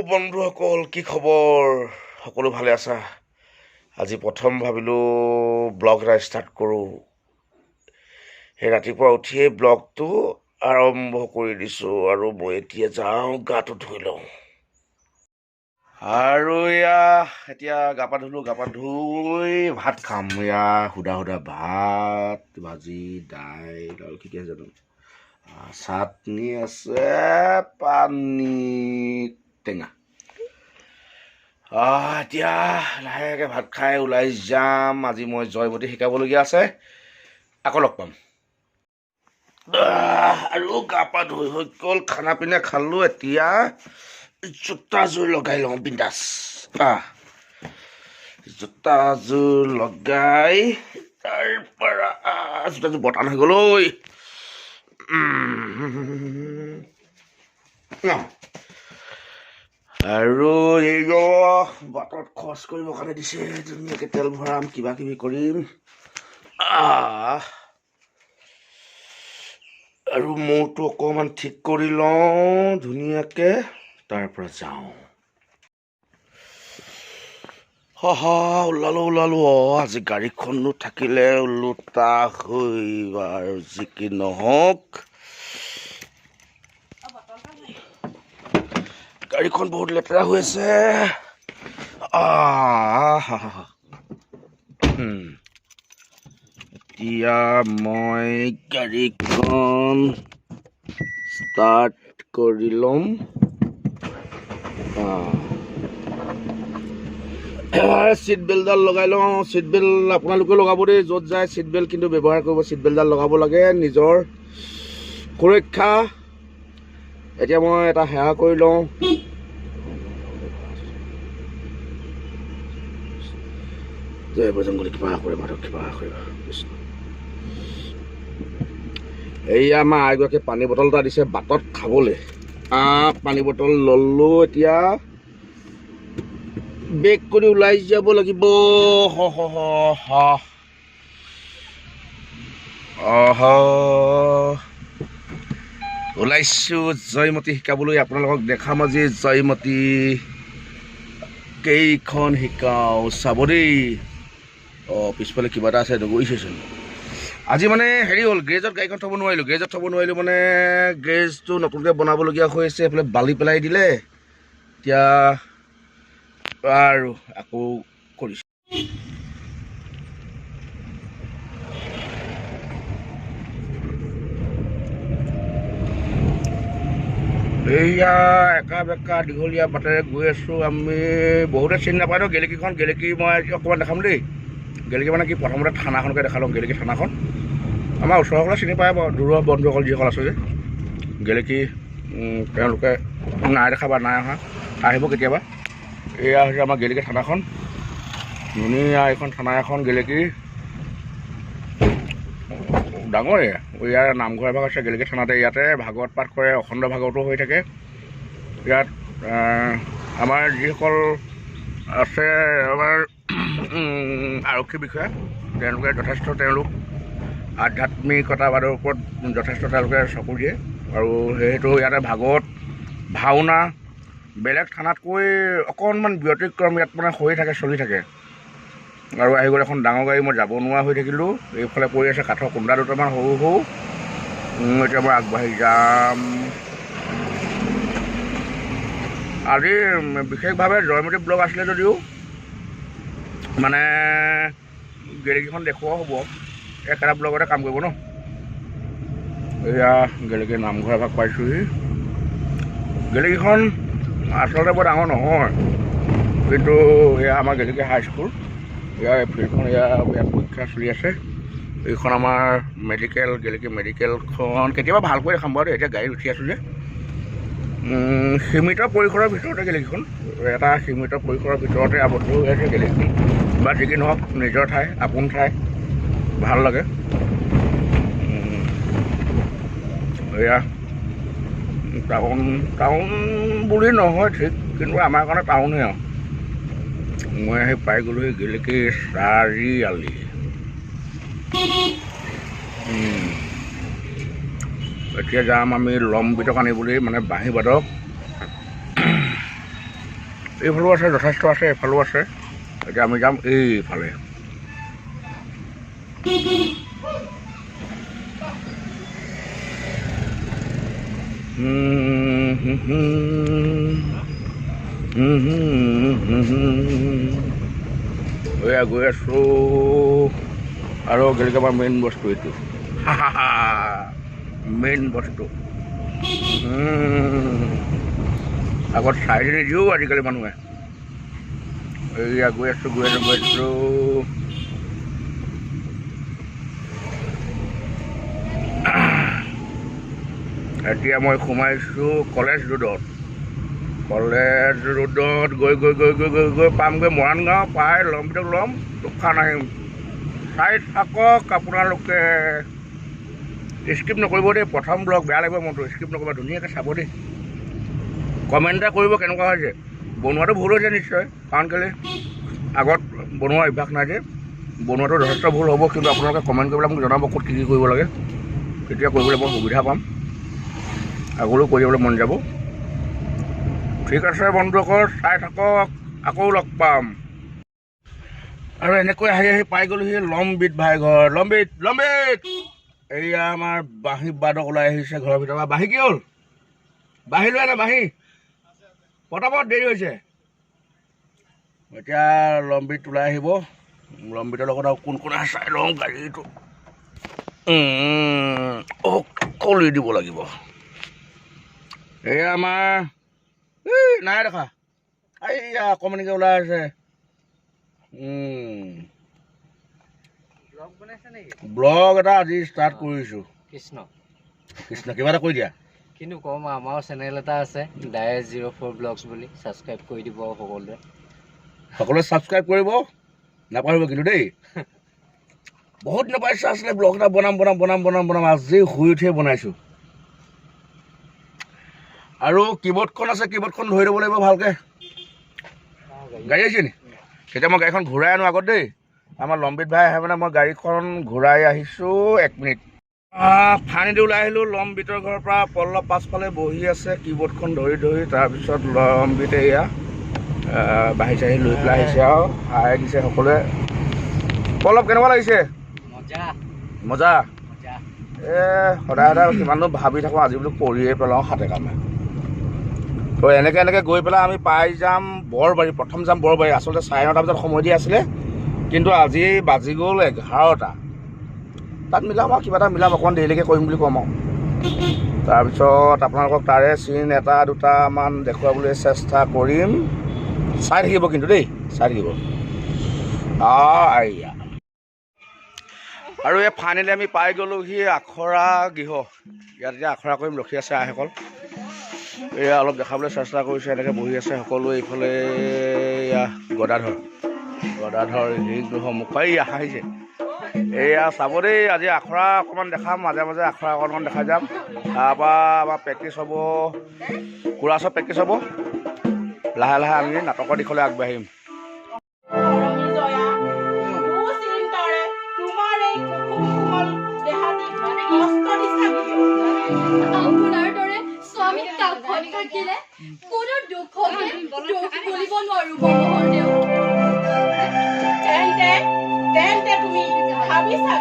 বন্ধুসকল, কি খবৰ? সকলো ভালে আছা? আজি প্ৰথম ভাবিলোঁ ব্লগ এটা ষ্টাৰ্ট কৰোঁ। সেই ৰাতিপুৱা উঠিয়েই ব্লগটো আৰম্ভ কৰি দিছোঁ আৰু মই এতিয়া যাওঁ গাটো ধুই লওঁ। আৰু এতিয়া গা পা ধুলোঁ, গা পা ধুই ভাত খাম। সুদা ভাত, ভাজি, দাইল আৰু কি আছে জানো, চাটনি আছে, পানী টেঙা। এতিয়া লাহেকৈ ভাত খাই ওলাই যাম। আজি মই জয়মতী শিকাবলগীয়া আছে, আকৌ লগ পাম। আৰু গা পা ধুই হৈ গ'ল, খানা পিনা খালোঁ। এতিয়া জোতাযোৰ লগাই লওঁ, বিন্দাছ। জোতাযোৰ লগাই তাৰ পৰা জোতাযোৰ বটান হৈ গ'ল ঐ। আৰু এই বাটত খৰচ কৰিবৰ কাৰণে দিছে, ধুনীয়াকৈ তেল ভৰাম, কিবা কিবি কৰিম। আৰু মূৰটো অকণমান ঠিক কৰি লওঁ ধুনীয়াকৈ, তাৰ পৰা যাওঁ। ওলালো। আজি গাড়ীখনো থাকিলে ওলোটা হৈ, আৰু যি কি নহওক গাড়ীখন বহুত লেতেৰা হৈ আছে। এতিয়া মই গাড়ীখন ষ্টাৰ্ট কৰি ল'ম। চিট বেল্টডাল লগাই লওঁ। চিট বেল্ট আপোনালোকেও লগাব দেই, য'ত যায় চিট বেল্ট কিন্তু ব্যৱহাৰ কৰিব। চিট বেল্টডাল লগাব লাগে, নিজৰ সুৰক্ষা। এতিয়া মই এটা সেৱা কৰি লওঁ। জয় বজৰংবলী, কিবা কৰে মাধৱ, কিবা কৰিব কৃষ্ণ। এইয়া আমাৰ আইগৰাকী পানী বটল এটা দিছে বাটত খাবলৈ। পানী বটল ললোঁ। এতিয়া বেগ কৰি ওলাই যাব লাগিব। ওলাইছোঁ জয়মতী শিকাবলৈ। আপোনালোকক দেখাম আজি জয়মতী কেইখন শিকাওঁ, চাব দেই। পিছফালে কিবা এটা আছে, দৌৰিছেচোন। আজি মানে হেৰি হ'ল, গেৰেজত গাড়ীখন থ'ব নোৱাৰিলোঁ। মানে গেৰেজটো নতুনকৈ বনাবলগীয়া হৈ আছে, এইফালে বালি পেলাই দিলে। এতিয়া আৰু আকৌ কৰিছোঁ। এইয়া একা বেকা দীঘলীয়া বাটেৰে গৈ আছোঁ আমি। বহুতে চিনি নাপায় ন গেলেকীখন। গেলেকী মই অকণমান দেখাম দেই। গেলেকী মানে কি, প্ৰথমতে থানাখনকে দেখা লওঁ। গেলেকী থানাখন আমাৰ ওচৰসকলে চিনি পায় বাৰু, দূৰৰ বন্ধুসকল যিসকল আছে যে। গেলেকী তেওঁলোকে নাই দেখা বা নাই অহা, আহিব কেতিয়াবা। এয়া হৈছে আমাৰ গেলেকী থানাখন। ধুনীয়া এইখন থানা এখন গেলেকী, ডাঙৰে। ইয়াৰ নামঘৰ এভাগ আছে গেলেকী থানাতে। ইয়াতে ভাগৱত পাঠ কৰে, অখণ্ড ভাগৱতো হৈ থাকে। ইয়াত আমাৰ যিসকল আছে, আমাৰ আৰক্ষী বিষয়া, তেওঁলোকে যথেষ্ট আধ্যাত্মিকতাবাদৰ ওপৰত যথেষ্ট তেওঁলোকে চকু দিয়ে। আৰু সেইটো ইয়াতে ভাগৱত, ভাওনা বেলেগ থানাতকৈ অকণমান ব্যতিক্ৰম ইয়াত মানে হৈ থাকে, চলি থাকে। আৰু আহি গ'ল এখন ডাঙৰ গাড়ী, মই যাব নোৱাৰা হৈ থাকিলোঁ। এইফালে পৰি আছে কাঠৰ কুন্দা দুটামান সৰু। এতিয়া মই আগবাঢ়ি যাম। আজি বিশেষভাৱে জয়মতী ব্লগ আছিলে যদিও মানে গেলেকীখন দেখুৱাও হ'ব, একেটা ব্লগতে কাম কৰিব ন। এয়া গেলেকী নামঘৰ এভাগ পাইছোঁহি। গেলেকীখন আচলতে বৰ ডাঙৰ নহয়, কিন্তু এয়া আমাৰ গেলেকী হাইস্কুল। ইয়াৰ ফিল্ডখন, ইয়াত পৰীক্ষা চলি আছে। এইখন আমাৰ মেডিকেল, গেলেকী মেডিকেলখন কেতিয়াবা ভালকৈ দেখাম বাৰু। এতিয়া গাড়ীত উঠি আছোঁ যে। সীমিত পৰিসৰৰ ভিতৰতে গেলেকীখন, এটা সীমিত পৰিসৰৰ ভিতৰতে আবদ্ধ হৈ আছে গেলেকীখন। বা যি কি নহওক, নিজৰ ঠাই, আপোন ঠাই, ভাল লাগে। এয়া টাউন বুলি নহয় ঠিক, কিন্তু আমাৰ কাৰণে টাউনেই আৰু। মই আহি পাই গ'লোহি গেলেকী চাৰিআলি। এতিয়া যাম আমি লম্বিতক আনিবলৈ, মানে বাঁহী বাদক। এইফালেও আছে, যথেষ্ট আছে, এইফালেও আছে। এতিয়া আমি যাম এইফালে। গৈ আছোঁ আৰু গেলেকীৰ মেইন বস্তু এইটো, মেইন বস্তু। আগত চাই নিদিও আজিকালি মানুহে। এইয়া গৈ আছোঁ। এতিয়া মই সোমাইছোঁ কলেজ ৰোডত। গৈ পামগৈ মৰাণ গাঁও, পাই লম্বিতক ল'ম, তুফান আহিম। চাই থাকক আপোনালোকে, স্কিপ নকৰিব দেই। প্ৰথম ব্লগ বেয়া লাগিব মনটো, স্কিপ নকৰিব, ধুনীয়াকৈ চাব দেই। কমেণ্ট এটা কৰিব কেনেকুৱা হৈছে। বনোৱাটো ভুল হৈছে নিশ্চয়, কাৰণ কেলৈ আগত বনোৱা অভ্যাস নাই যে। বনোৱাটো যথেষ্ট ভুল হ'ব, কিন্তু আপোনালোকে কমেণ্ট কৰিবলৈ মোক জনাব ক'ত কি কৰিব লাগে। তেতিয়া কৰিবলৈ মই সুবিধা পাম, আগলৈও কৰিবলৈ মন যাব। ঠিক আছে বন্ধুসকল, চাই থাকক, আকৌ লগ পাম। আৰু এনেকৈ আহি পাই গ'লোহি লম্বিত ভাই ঘৰ। লম্বিত এইয়া আমাৰ বাঁহী বাদক ওলাই আহিছে ঘৰৰ ভিতৰৰ পৰা। বাঁহী কি হ'ল? বাঁহী লৈ আনে, বাঁহী পটাপট, দেৰি হৈছে। এতিয়া লম্বিত ওলাই আহিব। লম্বিতৰ লগত আৰু কোন কোন আছে চাই লওঁ। গাড়ীটো খুলি দিব লাগিব। এয়া আমাৰ নাই দেখা, এইয়া অকণমানিকৈ ওলাই আছে। ব্লগ এটা আজি ষ্টাৰ্ট কৰিছোঁ। কৃষ্ণ কিবা এটা কৈ দিয়া। কিন্তু ক'ম, আমাৰো চেনেল এটা আছে Dias04 ব্লগছ বুলি, ছাবস্ক্ৰাইব কৰি দিব সকলোৱে ছাবস্ক্ৰাইব কৰিব নাপাহৰিব কিন্তু দেই। বহুত দিনৰ পৰা ইচ্ছা আছিলে ব্লগ এটা বনাম। আজি শুই উঠিয়ে বনাইছোঁ। আৰু কীবৰ্ডখন আছে, কীবৰ্ডখন ধৰি ল'ব লাগিব ভালকৈ। গাড়ী আহিছে নি? তেতিয়া মই গাড়ীখন ঘূৰাই আনো আগত দেই। আমাৰ লম্বিত ভাই আহে মানে মই গাড়ীখন ঘূৰাই আহিছোঁ। 1 মিনিট। ফানিদি ওলাই আহিলোঁ লম্বিতৰ ঘৰৰ পৰা। পল্লৱ পাছফালে বহি আছে কীবৰ্ডখন ধৰি। তাৰপিছত লম্বিতে এয়া বাঢ়ি চাহি লৈ পেলাই আহিছে আৰু হাই দিছে সকলোৱে। পল্লৱ কেনেকুৱা লাগিছে? মজা। সদায় কিমানো ভাবি থাকোঁ, আজি বোলো কৰিয়ে পেলাওঁ হাতে কামে। তো এনেকৈ গৈ পেলাই আমি পাই যাম বৰবাৰী। প্ৰথম যাম বৰবাৰী। আচলতে 9:30 বজাত সময় দিয়া আছিলে, কিন্তু আজি বাজি গ'ল 11টা। তাত মিলাম আৰু কিবা এটা মিলাম, অকণমান দেৰিলৈকে কৰিম বুলি ক'ম আৰু। তাৰপিছত আপোনালোকক তাৰে চিন 1-2টামান দেখুৱাবলৈ চেষ্টা কৰিম। চাই থাকিব কিন্তু দেই, চাই থাকিব। আৰু এই ফাইনেলি আমি পাই গ'লোহি আখৰা গৃহ। ইয়াত এতিয়া আখৰা কৰিম, ৰখি আছে আইসকল। এয়া অলপ দেখাবলৈ চেষ্টা কৰিছে, এনেকৈ বহি আছে সকলোৱে। এইফালে এয়া গদাধৰ হেৰি গৃহ মুখাই আহিছে। এয়া চাব দেই, আজি আখৰা অকণমান দেখাম, মাজে আখৰা অকণমান দেখাই যাম। তাৰপৰা আমাৰ প্ৰেক্টিচ হ'ব, কোৰাছৰ প্ৰেক্টিচ হ'ব। লাহে আমি নাটকৰ দিশলৈ আগবাঢ়িম। আপোনাৰ দৰে স্বামী কাষত থাকিলে কোনো দুখকে দুখ বুলিব নোৱাৰো বৰদেউ। তেন্তে তুমি ভাবিছা